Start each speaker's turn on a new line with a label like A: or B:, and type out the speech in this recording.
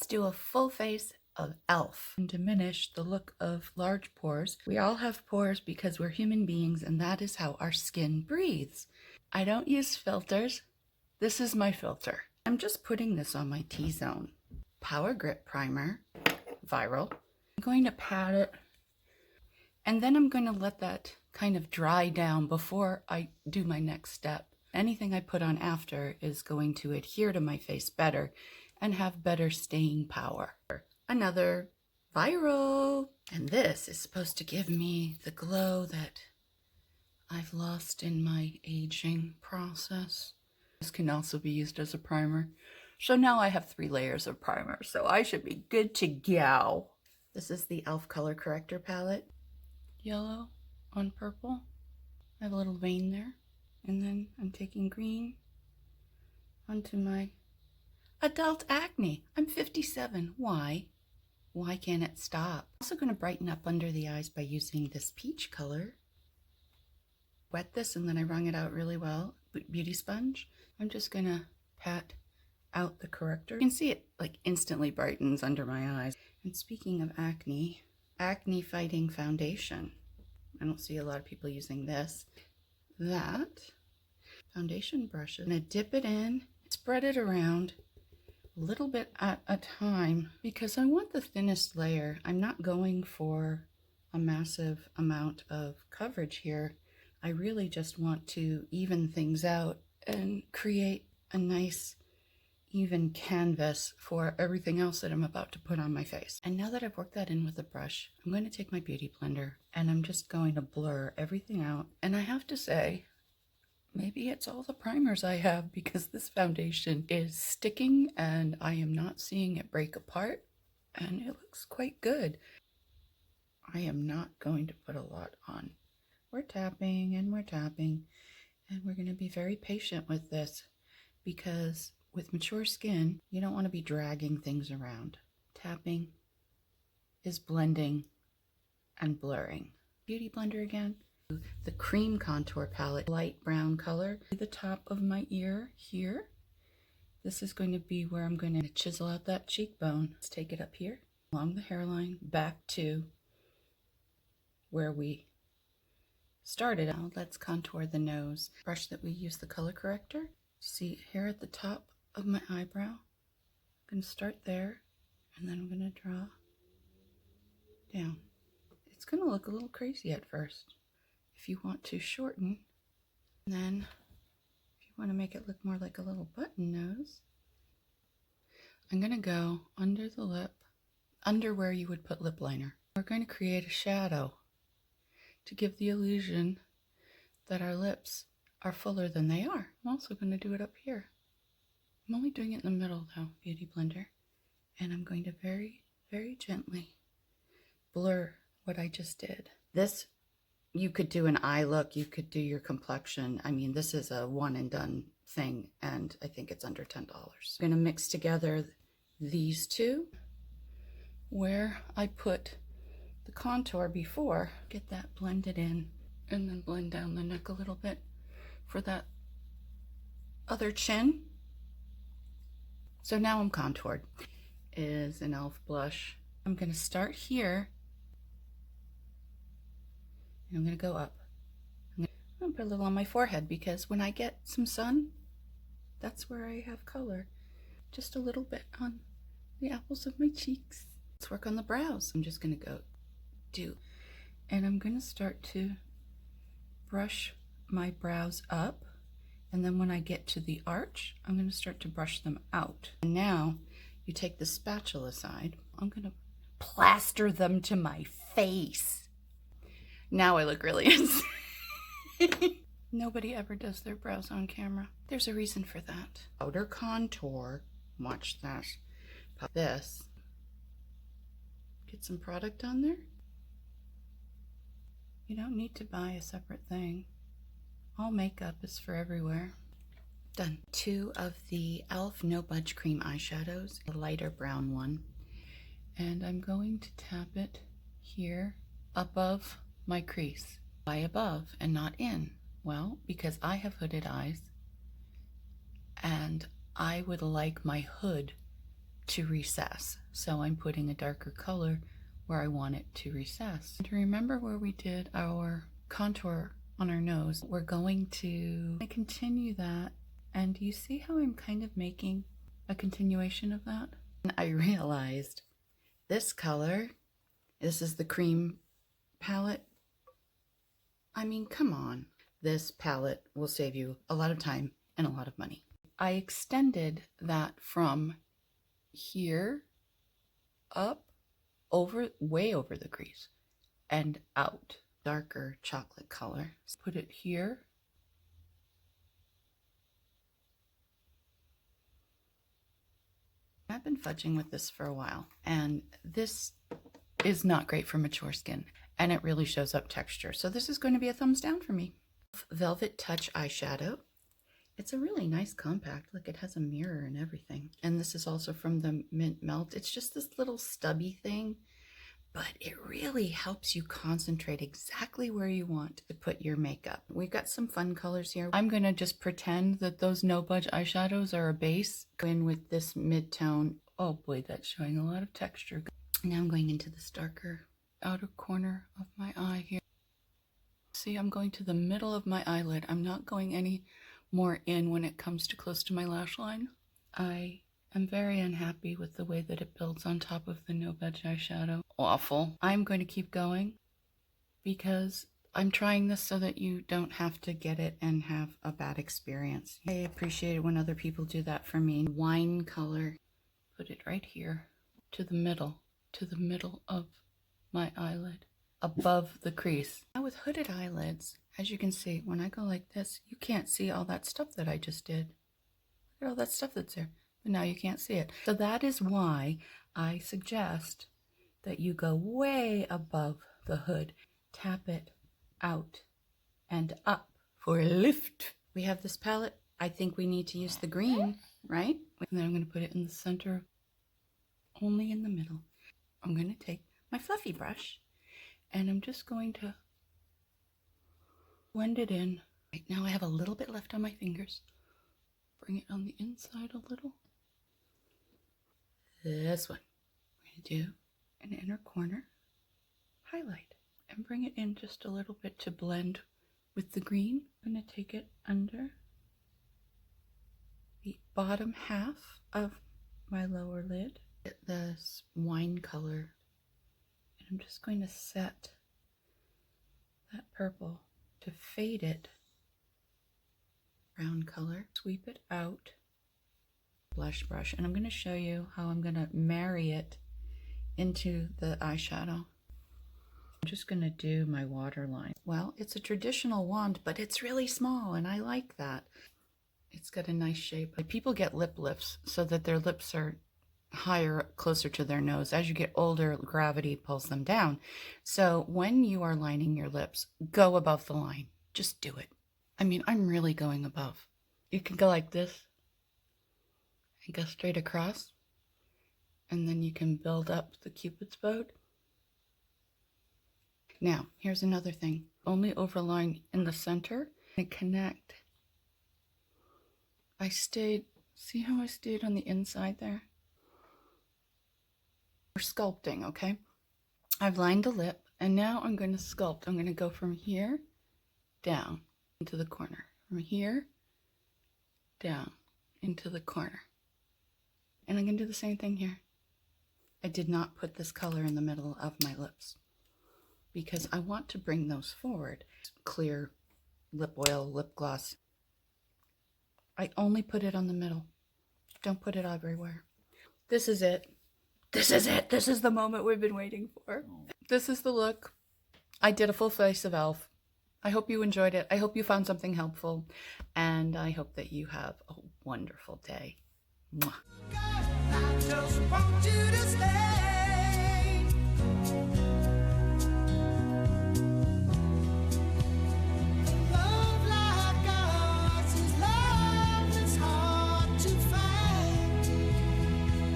A: do a full face of e.l.f. and diminish the look of large pores. We all have pores because we're human beings, and that is how our skin breathes. I don't use filters. This is my filter. I'm just putting this on my T-zone. Power Grip Primer, Viral. I'm going to pat it, and then I'm going to let that kind of dry down before I do my next step. Anything I put on after is going to adhere to my face better and have better staying power. Another Viral. And this is supposed to give me the glow that I've lost in my aging process. This can also be used as a primer. So now I have 3 layers of primer, so I should be good to go. This is the e.l.f. color corrector palette. Yellow on purple. I have a little vein there. And then I'm taking green onto my adult acne. I'm 57. Why? Why can't it stop? I'm also going to brighten up under the eyes by using this peach color. Wet this and then I wrung it out really well. Beauty sponge. I'm just going to pat out the corrector. You can see it like instantly brightens under my eyes. And speaking of acne, acne fighting foundation. I don't see a lot of people using this. That foundation brush. I'm going to dip it in, spread it around a little bit at a time because I want the thinnest layer. I'm not going for a massive amount of coverage here. I really just want to even things out and create a nice even canvas for everything else that I'm about to put on my face. And now that I've worked that in with a brush, I'm going to take my beauty blender and I'm just going to blur everything out. And I have to say, maybe it's all the primers I have because this foundation is sticking and I am not seeing it break apart and it looks quite good. I am not going to put a lot on. We're tapping and we're tapping and we're going to be very patient with this because with mature skin, you don't want to be dragging things around. Tapping is blending and blurring. Beauty blender again. The cream contour palette, light brown color. The top of my ear here. This is going to be where I'm going to chisel out that cheekbone. Let's take it up here, along the hairline, back to where we started. Now let's contour the nose. Brush that we use the color corrector. See here at the top of my eyebrow. I'm going to start there and then I'm going to draw down. It's going to look a little crazy at first. If you want to shorten, and then if you want to make it look more like a little button nose, I'm going to go under the lip, under where you would put lip liner. We're going to create a shadow to give the illusion that our lips are fuller than they are. I'm also going to do it up here. I'm only doing it in the middle though, Beauty Blender. And I'm going to very, very gently blur what I just did. This, you could do an eye look, you could do your complexion. I mean, this is a one and done thing and I think it's under $10. I'm going to mix together these two where I put the contour before, get that blended in and then blend down the neck a little bit for that other chin. So now I'm contoured. Is an e.l.f. blush. I'm going to start here. And I'm going to go up. I'm going to put a little on my forehead because when I get some sun, that's where I have color. Just a little bit on the apples of my cheeks. Let's work on the brows. I'm just going to go do. And I'm going to start to brush my brows up. And then when I get to the arch, I'm going to start to brush them out. And now you take the spatula side. I'm going to plaster them to my face. Now I look really insane. Nobody ever does their brows on camera. There's a reason for that. Outer contour. Watch that. Pop this. Get some product on there. You don't need to buy a separate thing. All makeup is for everywhere. Done. 2 of the e.l.f. No Budge Cream eyeshadows, a lighter brown one. And I'm going to tap it here above my crease. Why above and not in? Well, because I have hooded eyes and I would like my hood to recess. So I'm putting a darker color where I want it to recess. And remember where we did our contour on our nose, we're going to continue that. And do you see how I'm kind of making a continuation of that? And I realized this color, this is the cream palette. I mean, come on. This palette will save you a lot of time and a lot of money. I extended that from here up, over, way over the crease, and out. Darker chocolate color. Put it here. I've been fudging with this for a while, and this is not great for mature skin, and it really shows up texture. So this is going to be a thumbs down for me. Velvet Touch eyeshadow. It's a really nice compact. Look, it has a mirror and everything. And this is also from the Mint Melt. It's just this little stubby thing, but it really helps you concentrate exactly where you want to put your makeup. We've got some fun colors here. I'm gonna just pretend that those No Budge eyeshadows are a base. Go in with this mid-tone. Oh boy, that's showing a lot of texture. Now I'm going into this darker outer corner of my eye here. See, I'm going to the middle of my eyelid. I'm not going any more in when it comes to close to my lash line. I am very unhappy with the way that it builds on top of the No Budge eyeshadow. Awful. I'm going to keep going because I'm trying this so that you don't have to get it and have a bad experience. I appreciate it when other people do that for me. Wine color. Put it right here to the middle of my eyelid, above the crease. Now with hooded eyelids, as you can see, when I go like this, you can't see all that stuff that I just did. Look at all that stuff that's there. But now you can't see it. So that is why I suggest that you go way above the hood. Tap it out and up for a lift. We have this palette. I think we need to use the green, right? And then I'm going to put it in the center, only in the middle. I'm going to take my fluffy brush and I'm just going to blend it in. Right now I have a little bit left on my fingers. Bring it on the inside a little. This one. We're going to do an inner corner highlight and bring it in just a little bit to blend with the green. I'm going to take it under the bottom half of my lower lid. Get this wine color and I'm just going to set that purple to fade it. Brown color. Sweep it out. Blush brush, and I'm going to show you how I'm going to marry it into the eyeshadow. I'm just going to do my waterline. Well, it's a traditional wand, but it's really small and I like that. It's got a nice shape. People get lip lifts so that their lips are higher, closer to their nose. As you get older, gravity pulls them down. So when you are lining your lips, go above the line. Just do it. I mean, I'm really going above. You can go like this and go straight across, and then you can build up the Cupid's bow. Now, here's another thing. Only overline in the center and connect. I stayed, see how I stayed on the inside there? We're sculpting, okay? I've lined the lip, and now I'm going to sculpt. I'm going to go from here down into the corner. From here down into the corner. And I'm going to do the same thing here. I did not put this color in the middle of my lips because I want to bring those forward. Clear lip oil, lip gloss. I only put it on the middle. Don't put it everywhere. This is it. This is it. This is the moment we've been waiting for. This is the look. I did a full face of e.l.f. I hope you enjoyed it. I hope you found something helpful. And I hope that you have a wonderful day. Mwah. I just want you to stay.